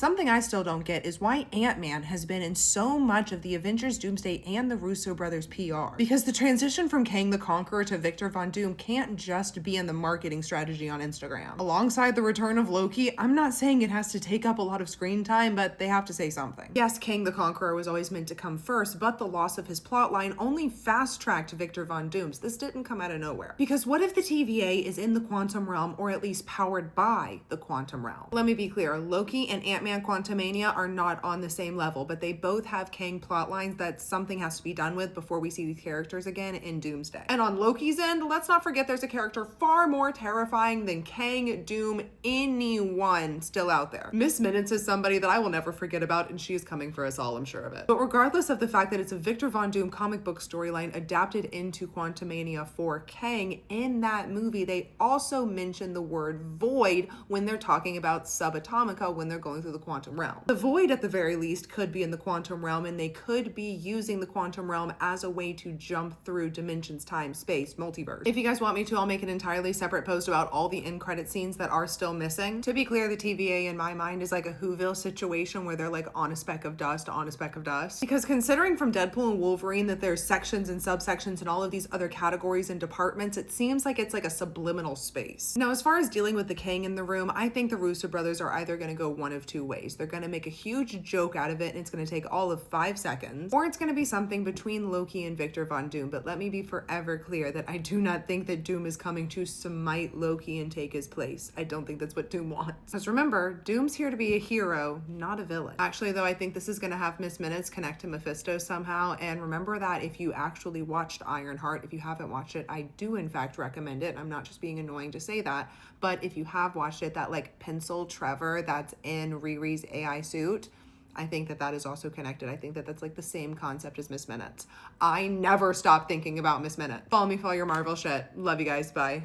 Something I still don't get is why Ant-Man has been in so much of the Avengers Doomsday and the Russo brothers PR. Because the transition from Kang the Conqueror to Victor Von Doom can't just be in the marketing strategy on Instagram. Alongside the return of Loki, I'm not saying it has to take up a lot of screen time, but they have to say something. Yes, Kang the Conqueror was always meant to come first, but the loss of his plotline only fast-tracked Victor Von Doom's. This didn't come out of nowhere. Because what if the TVA is in the quantum realm, or at least powered by the quantum realm? Let me be clear, Loki and Ant-Man Quantumania are not on the same level, but they both have Kang plotlines that something has to be done with before we see these characters again in Doomsday. And on Loki's end, let's not forget there's a character far more terrifying than Kang, Doom, anyone still out there. Miss Minutes is somebody that I will never forget about, and she is coming for us all, I'm sure of it. But regardless of the fact that it's a Victor Von Doom comic book storyline adapted into Quantumania for Kang, in that movie they also mention the word void when they're talking about Subatomica when they're going through the quantum realm. The void, at the very least, could be in the quantum realm, and they could be using the quantum realm as a way to jump through dimensions, time, space, multiverse. If you guys want me to, I'll make an entirely separate post about all the end credit scenes that are still missing. To be clear, the TVA in my mind is like a Whoville situation where they're like on a speck of dust, on a speck of dust. Because considering from Deadpool and Wolverine that there's sections and subsections and all of these other categories and departments, it seems like it's like a subliminal space. Now, as far as dealing with the Kang in the room, I think the Russo brothers are either going to go one of two ways. They're going to make a huge joke out of it, and it's going to take all of 5 seconds, or it's going to be something between Loki and Victor Von Doom. But let me be forever clear that I do not think that Doom is coming to smite Loki and take his place. I don't think that's what Doom wants. Because remember, Doom's here to be a hero, not a villain. Actually, though, I think this is going to have Miss Minutes connect to Mephisto somehow. And remember that if you actually watched Ironheart, if you haven't watched it, I do in fact recommend it. I'm not just being annoying to say that, but if you have watched it, that like pencil Trevor that's in Riri's AI suit, I think that that is also connected. I think that that's like the same concept as Miss Minutes. I never stop thinking about Miss Minutes. Follow me for all your Marvel shit. Love you guys. Bye.